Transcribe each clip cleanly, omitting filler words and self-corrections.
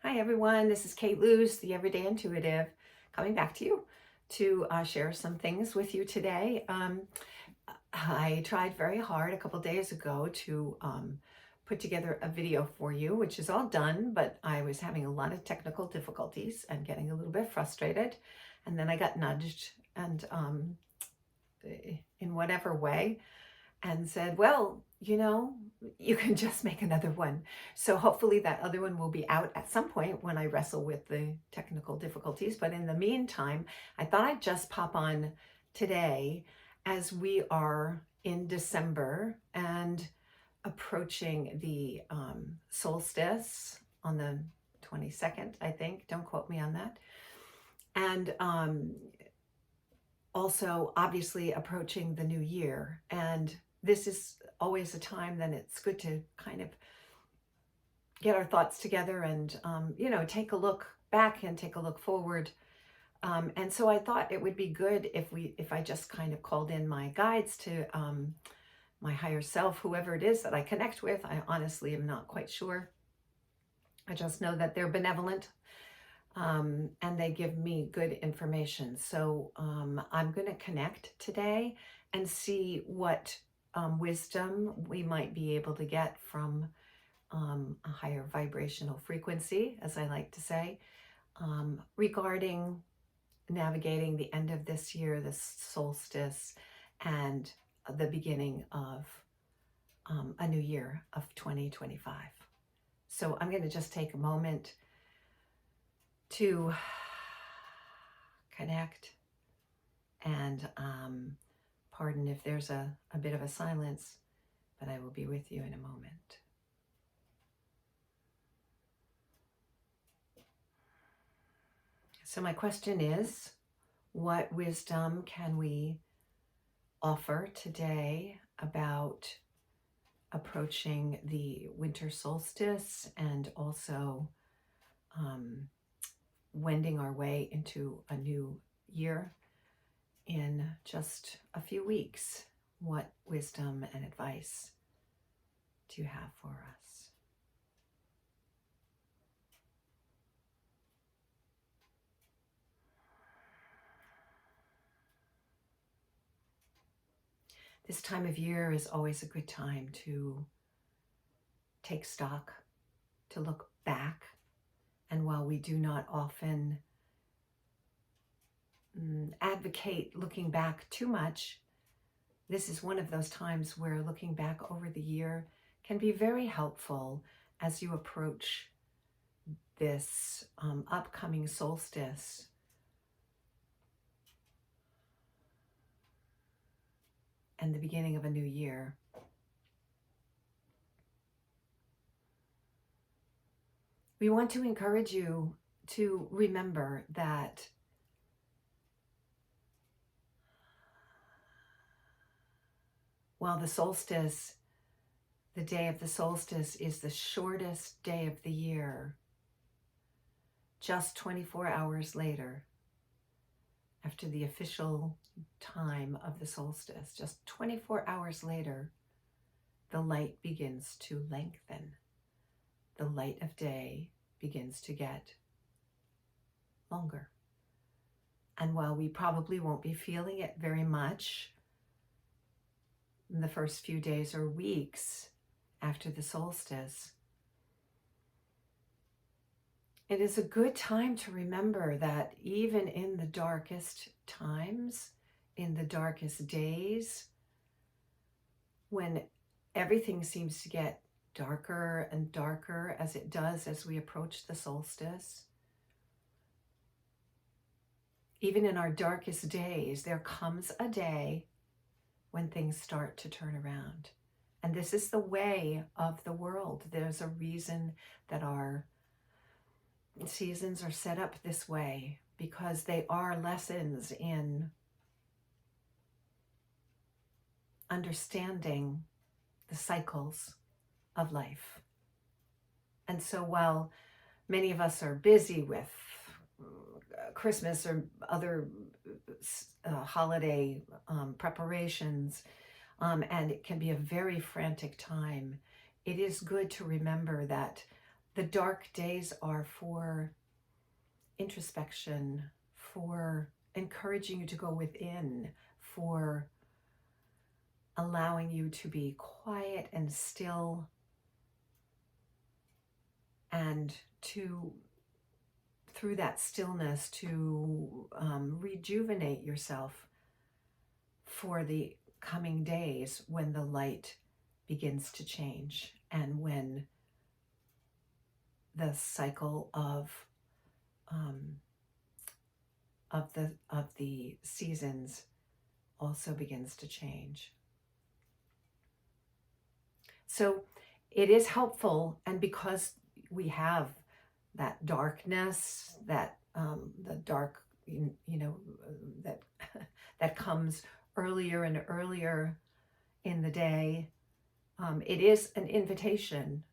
Hi everyone, this is Kate Luz, the Everyday Intuitive, coming back to you to share some things with you today. I tried very hard a couple days ago to put together a video for you, which is all done, but I was having a lot of technical difficulties and getting a little bit frustrated. And then I got nudged and in whatever way, and said, well, you can just make another one. So hopefully that other one will be out at some point when I wrestle with the technical difficulties. But in the meantime, I thought I'd just pop on today as we are in December and approaching the solstice on the 22nd, I think. Don't quote me on that. And also obviously approaching the new year. And this is always a time then it's good to kind of get our thoughts together and, take a look back and take a look forward. And so I thought it would be good if I just kind of called in my guides to my higher self, whoever it is that I connect with. I honestly am not quite sure. I just know that they're benevolent. And they give me good information. So I'm going to connect today and see what wisdom we might be able to get from a higher vibrational frequency, as I like to say, regarding navigating the end of this year, the solstice, and the beginning of a new year of 2025. So I'm going to just take a moment to connect and pardon if there's a bit of a silence, but I will be with you in a moment. So my question is, what wisdom can we offer today about approaching the winter solstice and also wending our way into a new year in just a few weeks? What wisdom and advice do you have for us? This time of year is always a good time to take stock, to look back. And while we do not often advocate looking back too much, this is one of those times where looking back over the year can be very helpful as you approach this upcoming solstice. And the beginning of a new year. We want to encourage you to remember that while the solstice, the day of the solstice, is the shortest day of the year, just 24 hours later, after the official time of the solstice, just 24 hours later, the light begins to lengthen. The light of day begins to get longer. And while we probably won't be feeling it very much in the first few days or weeks after the solstice, it is a good time to remember that even in the darkest times, in the darkest days, when everything seems to get darker and darker as it does as we approach the solstice, even in our darkest days, there comes a day when things start to turn around. And this is the way of the world. There's a reason that our seasons are set up this way, because they are lessons in understanding the cycles of life. And so while many of us are busy with Christmas or other holiday preparations, and it can be a very frantic time, it is good to remember that the dark days are for introspection, for encouraging you to go within, for allowing you to be quiet and still, and to, through that stillness, to rejuvenate yourself for the coming days when the light begins to change and when the cycle of the seasons also begins to change. So it is helpful, and because we have that darkness, that the dark, that that comes earlier and earlier in the day, it is an invitation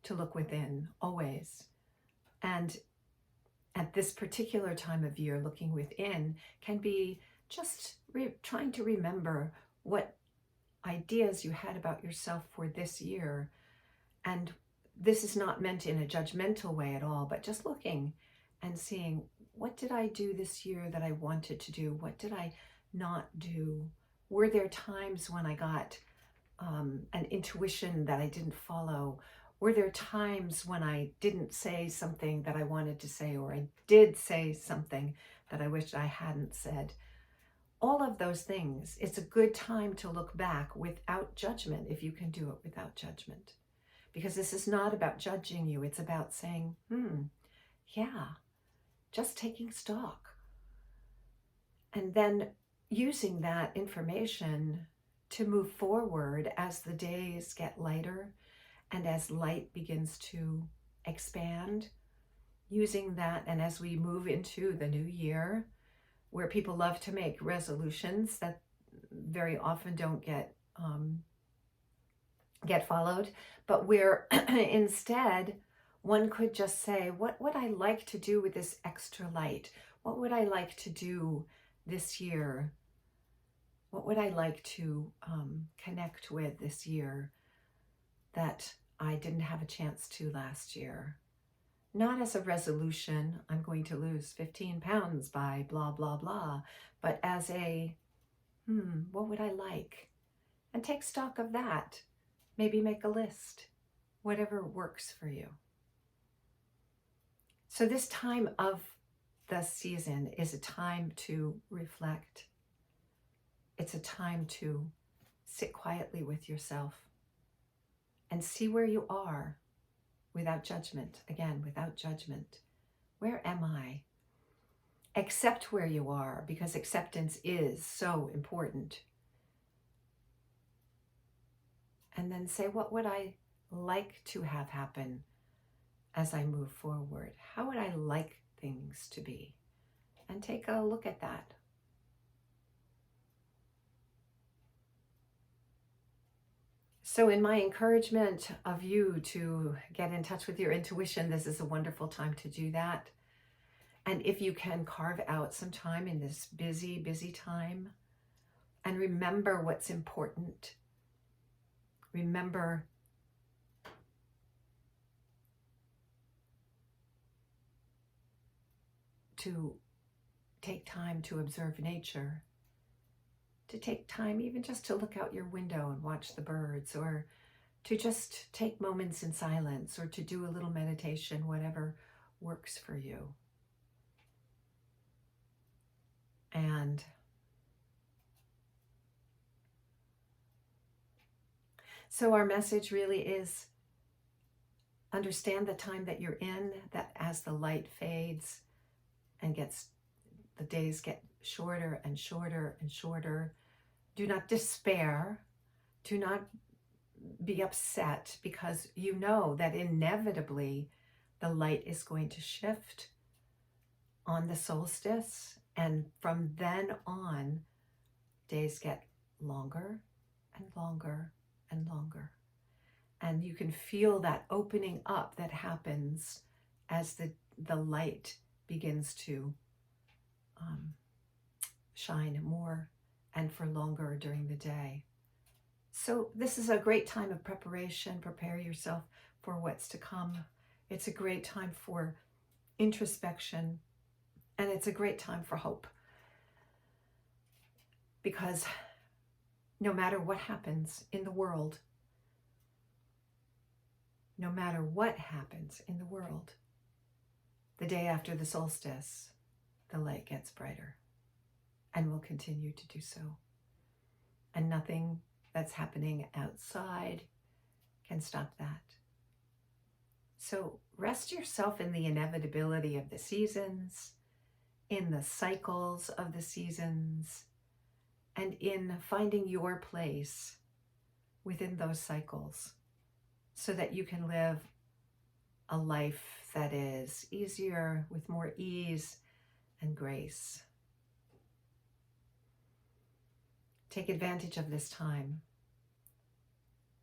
to look within always. And at this particular time of year, looking within can be just trying to remember what ideas you had about yourself for this year. And this is not meant in a judgmental way at all, but just looking and seeing, what did I do this year that I wanted to do? What did I not do? Were there times when I got an intuition that I didn't follow? Were there times when I didn't say something that I wanted to say, or I did say something that I wished I hadn't said? All of those things, it's a good time to look back without judgment, if you can do it without judgment. Because this is not about judging you, it's about saying, yeah, just taking stock. And then using that information to move forward as the days get lighter and as light begins to expand, using that. And as we move into the new year, where people love to make resolutions that very often don't get followed, but where instead one could just say, what would I like to do with this extra light? What would I like to do this year? What would I like to connect with this year that I didn't have a chance to last year? Not as a resolution, I'm going to lose 15 pounds by blah, blah, blah, but as a, what would I like? And take stock of that. Maybe make a list, whatever works for you. So this time of the season is a time to reflect. It's a time to sit quietly with yourself and see where you are without judgment. Again, without judgment. Where am I? Accept where you are, because acceptance is so important. And then say, what would I like to have happen as I move forward? How would I like things to be? And take a look at that. So in my encouragement of you to get in touch with your intuition, this is a wonderful time to do that. And if you can carve out some time in this busy, busy time and remember what's important, remember to take time to observe nature, to take time even just to look out your window and watch the birds, or to just take moments in silence, or to do a little meditation, whatever works for you. And so our message really is, understand the time that you're in, that as the light fades and the days get shorter and shorter and shorter, do not despair, do not be upset, because you know that inevitably the light is going to shift on the solstice, and from then on, days get longer and longer and longer. And you can feel that opening up that happens as the light begins to shine more and for longer during the day. So this is a great time of preparation. Prepare yourself for what's to come. It's a great time for introspection, and it's a great time for hope, because no matter what happens in the world, no matter what happens in the world, the day after the solstice, the light gets brighter and will continue to do so. And nothing that's happening outside can stop that. So rest yourself in the inevitability of the seasons, in the cycles of the seasons, and in finding your place within those cycles so that you can live a life that is easier, with more ease and grace. Take advantage of this time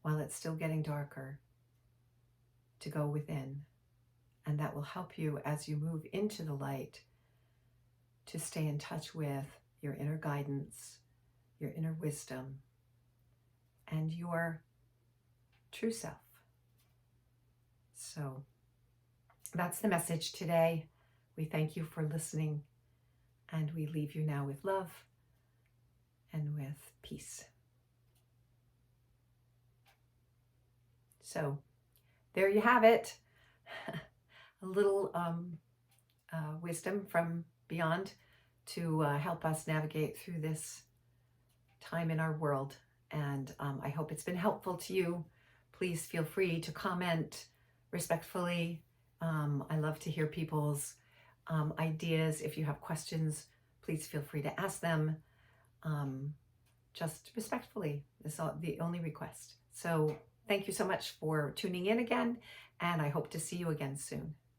while it's still getting darker to go within, and that will help you as you move into the light to stay in touch with your inner guidance, your inner wisdom, and your true self. So that's the message today. We thank you for listening, and we leave you now with love and with peace. So there you have it. A little wisdom from beyond to help us navigate through this time in our world. And I hope it's been helpful to you. Please feel free to comment respectfully. I love to hear people's ideas. If you have questions, please feel free to ask them. Just respectfully is the only request. So thank you so much for tuning in again, and I hope to see you again soon.